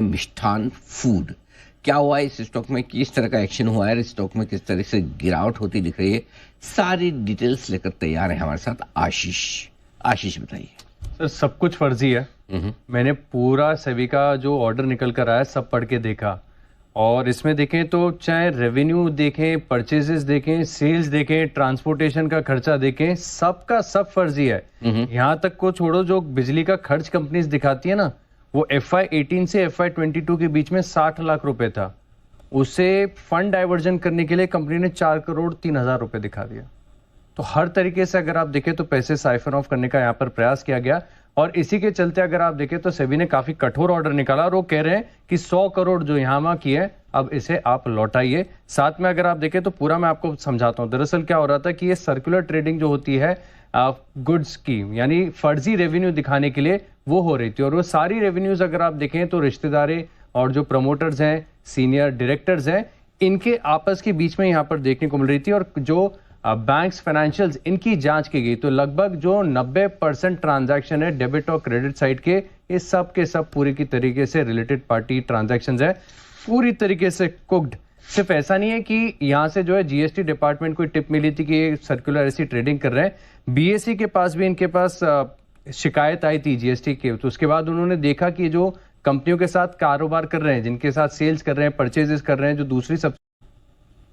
मिष्ठान food, क्या हुआ है इस स्टॉक में, किस तरह का एक्शन हुआ है, इस स्टॉक में किस तरह से गिरावट होती दिख रही है, सारी डिटेल्स लेकर तैयार है हमारे साथ आशीष। आशीष बताइए। सर सब कुछ फर्जी है। मैंने पूरा सेबी का जो ऑर्डर निकल कर आया सब पढ़ के देखा, और इसमें देखें तो चाहे रेवेन्यू देखें, परचेजेस देखें, सेल्स देखें, ट्रांसपोर्टेशन का खर्चा देखें, सबका सब फर्जी है। यहाँ तक को छोड़ो, जो बिजली का खर्च कंपनीज दिखाती है ना, वो FY18 से FY22 के बीच में 60 लाख रुपए था। उसे फंड डाइवर्जन करने के लिए कंपनी ने 4,03,00,000 रुपए दिखा दिया। तो हर तरीके से अगर आप देखें तो पैसे साइफन ऑफ करने का यहाँ पर प्रयास किया गया, और इसी के चलते अगर आप देखें तो सेबी ने काफी कठोर ऑर्डर निकाला, और वो कह रहे हैं कि 100 करोड़ जो यहाँ वहां की है अब इसे आप लौटाइए। साथ में अगर आप देखें तो पूरा मैं आपको समझाता हूँ। दरअसल क्या हो रहा था कि ये सर्कुलर ट्रेडिंग जो होती है गुड्स की, यानी फर्जी रेवेन्यू दिखाने के लिए वो हो रही थी, और वो सारी रेवेन्यूज अगर आप देखें तो रिश्तेदारे और जो प्रमोटर्स हैं, सीनियर डायरेक्टर्स हैं, इनके आपस के बीच में यहाँ पर देखने को मिल रही थी। और जो बैंक्स फाइनेंशियल्स, इनकी जांच की गई तो लगभग जो 90% ट्रांजैक्शन है डेबिट और क्रेडिट साइड के, ये सब के सब पूरी की तरीके से रिलेटेड पार्टी ट्रांजैक्शंस है, पूरी तरीके से कुक्ड। सिर्फ ऐसा नहीं है कि यहाँ से जो है जीएसटी डिपार्टमेंट को टिप मिली थी कि ये सर्कुलर ऐसी ट्रेडिंग कर रहे हैं, बीएसई के पास भी इनके पास शिकायत आई थी जीएसटी के, तो उसके बाद उन्होंने देखा कि जो कंपनियों के साथ कारोबार कर रहे हैं, जिनके साथ सेल्स कर रहे हैं, परचेजेस कर रहे हैं, जो दूसरी सब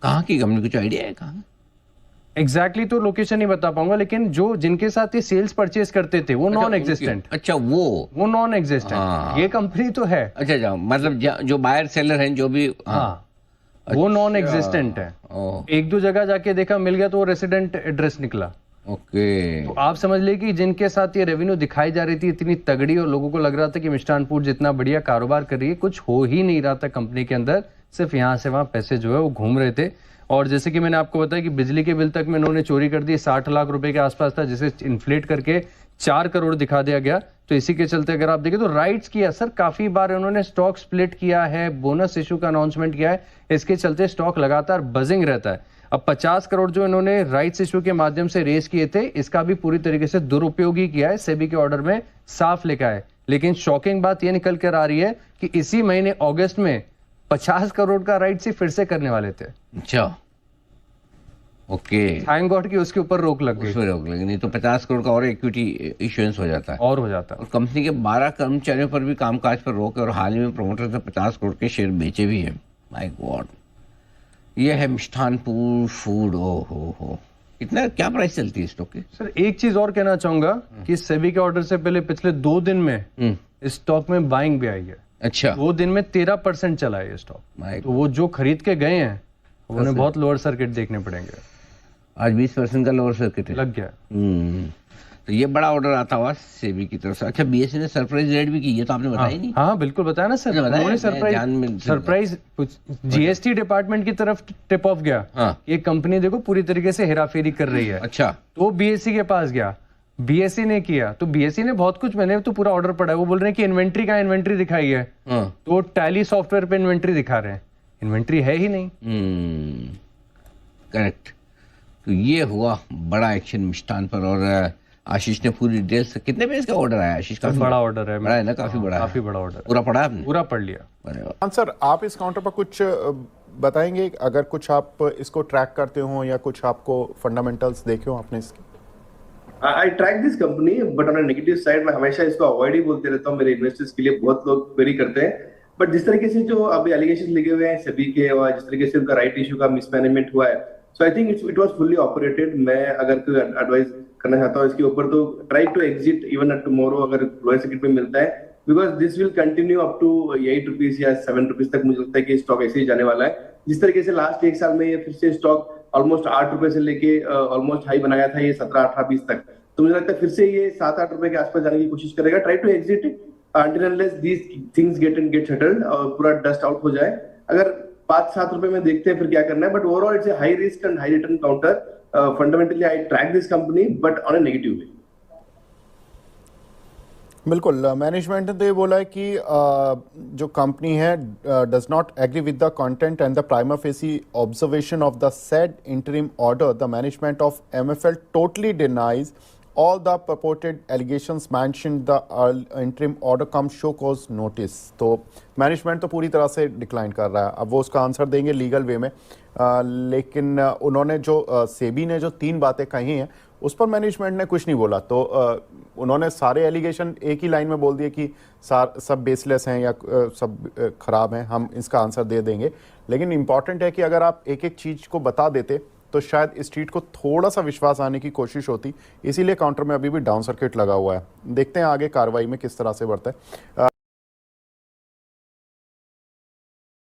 कहाँ की कंपनी, कुछ आइडिया है कहाँ? एग्जैक्टली तो लोकेशन नहीं बता पाऊंगा, लेकिन जो जिनके साथ ये सेल्स परचेज करते थे वो नॉन एग्जिस्टेंट। अच्छा, वो नॉन एग्जिस्टेंट, ये कंपनी तो है। अच्छा, मतलब जो बायर सेलर हैं जो भी, हाँ, वो नॉन एग्जिस्टेंट है। एक दो जगह जाके देखा, मिल गया तो वो रेसिडेंट एड्रेस निकला। ओके, तो आप समझ लिए कि जिनके साथ ये रेवेन्यू दिखाई जा रही थी इतनी तगड़ी, और लोगों को लग रहा था कि मिष्ठान फूड जितना बढ़िया कारोबार कर रही है, कुछ हो ही नहीं रहा था कंपनी के अंदर, सिर्फ यहाँ से वहां पैसे जो है वो घूम रहे थे। और जैसे कि मैंने आपको बताया कि बिजली के बिल तक में इन्होंने चोरी कर दी, 60 लाख रुपए के आसपास था, जिसे इन्फ्लेट करके 4 करोड़ दिखा दिया गया। तो इसी के चलते अगर आप देखें तो राइट्स किया सर, काफी बार उन्होंने स्टॉक स्प्लिट किया है, बोनस इशू का अनाउंसमेंट किया है, इसके चलते स्टॉक लगातार बजिंग रहता है। अब 50 करोड़ जो इन्होंने राइट्स इशू के माध्यम से रेस किए थे, इसका भी पूरी तरीके से दुरुपयोग ही किया है, सेबी के ऑर्डर में साफ लिखा है। लेकिन शॉकिंग बात यह निकल कर आ रही है कि इसी महीने अगस्त में 50 करोड़ का राइट से फिर से करने वाले थे। अच्छा, ओके, थैंक गॉड कि उसके ऊपर रोक लग गई। उसमें रोक लगी, नहीं तो 50 करोड़ का और इक्विटी इश्यूएंस हो जाता है। और कंपनी के 12 कर्मचारियों पर भी कामकाज पर रोक है, और हाल ही में प्रमोटर ने 50 करोड़ के शेयर बेचे भी हैं। माय गॉड, ये है मिष्ठान फूड। ओ हो, कितना, क्या प्राइस चलती है स्टॉक की? सर एक चीज और कहना चाहूंगा कि सेबी के ऑर्डर से पहले पिछले 2 दिन में स्टॉक में बाइंग भी आई है। अच्छा, 2 दिन में 13% चला है ये स्टॉक। तो वो जो खरीद के गए हैं उन्हें बहुत लोअर सर्किट देखने पड़ेंगे। आज 20% का लोअर सर्किट लग गया। तो ये बड़ा ऑर्डर आता हुआ सेबी की तरफ से। अच्छा, बीएसई ने सरप्राइज रेट भी की, ये तो आपने बताया नहीं। हाँ बिल्कुल बताया ना सर, उन्होंने सरप्राइज जीएसटी डिपार्टमेंट की तरफ टिप ऑफ गया। हाँ, ये कंपनी देखो पूरी तरीके से हेराफेरी कर रही है। अच्छा, तो बीएसई के पास गया, बीएसई ने किया, तो बीएसई ने बहुत कुछ, मैंने तो पूरा ऑर्डर पढ़ा है, वो बोल रहे हैं कि इन्वेंट्री का इन्वेंट्री दिखाई है। तो टैली सॉफ्टवेयर पे इन्वेंट्री दिखा रहे हैं, इन्वेंट्री है ही नहीं। करेक्ट। तो ये हुआ बड़ा एक्शन मिष्ठान पर, और आशीष ने पूरी डिटेल्स। कितने पेज का ऑर्डर आया आशीष? काफी बड़ा ऑर्डर है। बड़ा है ना, काफी बड़ा, काफी बड़ा ऑर्डर। पूरा पढ़ा आपने? पूरा पढ़ लिया। हाँ सर, आप इस काउंटर पर कुछ बताएंगे, अगर कुछ आप इसको ट्रैक करते हो या कुछ आपको फंडामेंटल्स देखे हो आपने इसके? I track this company, but on negative side मैं हमेशा इसको अवॉइड ही बोलते रहता हूँ मेरे इन्वेस्टर्स के लिए। बहुत लोग क्वेरी करते हैं, बट जिस तरीके से जो अभी एलिगेशन लगे हुए हैं सेबी के, और जिस तरीके से उनका राइट इशू का मिसमैनेजमेंट हुआ है, so I think it was fully operated. मैं अगर कोई एडवाइस करना चाहता हूँ इसके ऊपर, तो try to exit even at tomorrow अगर लोअर सर्किट में मिलता है, because this will continue up to 8 rupees या 7 रुपीज तक। मुझे लगता है कि स्टॉक ऐसे ही जाने वाला है। जिस तरीके से लास्ट 1 साल में ये फिर से स्टॉक ऑलमोस्ट 8 रुपए से लेके ऑलमोस्ट हाई बनाया था ये 17-18-20 तक, तो मुझे लगता है फिर से ये 7-8 रुपए के आसपास जाने की कोशिश करेगा। Try to exit it until unless these things get settled और पूरा डस्ट आउट हो जाए। अगर 5-7 रुपए में देखते हैं फिर क्या करना है, but overall it's a high risk and high return counter. Fundamentally I track this company but on a negative way. बिल्कुल, मैनेजमेंट ने बोला है कि जो कंपनी है does not agree with the content and the prima facie observation of the said interim order. The management of MFL totally denies all the purported allegations mentioned the interim order comes show cause notice। तो management तो पूरी तरह से decline कर रहा है, अब वो उसका आंसर देंगे लीगल वे में। लेकिन उन्होंने जो सेबी ने जो 3 बातें कही हैं उस पर मैनेजमेंट ने कुछ नहीं बोला। तो उन्होंने सारे एलिगेशन एक ही लाइन में बोल दिए कि सब बेसलेस हैं या सब ख़राब हैं, हम इसका आंसर दे देंगे। लेकिन इम्पॉर्टेंट है कि अगर आप एक एक चीज़ को बता देते तो शायद स्ट्रीट को थोड़ा सा विश्वास आने की कोशिश होती, इसीलिए काउंटर में अभी भी डाउन सर्किट लगा हुआ है। देखते हैं आगे कार्रवाई में किस तरह से बढ़ता है।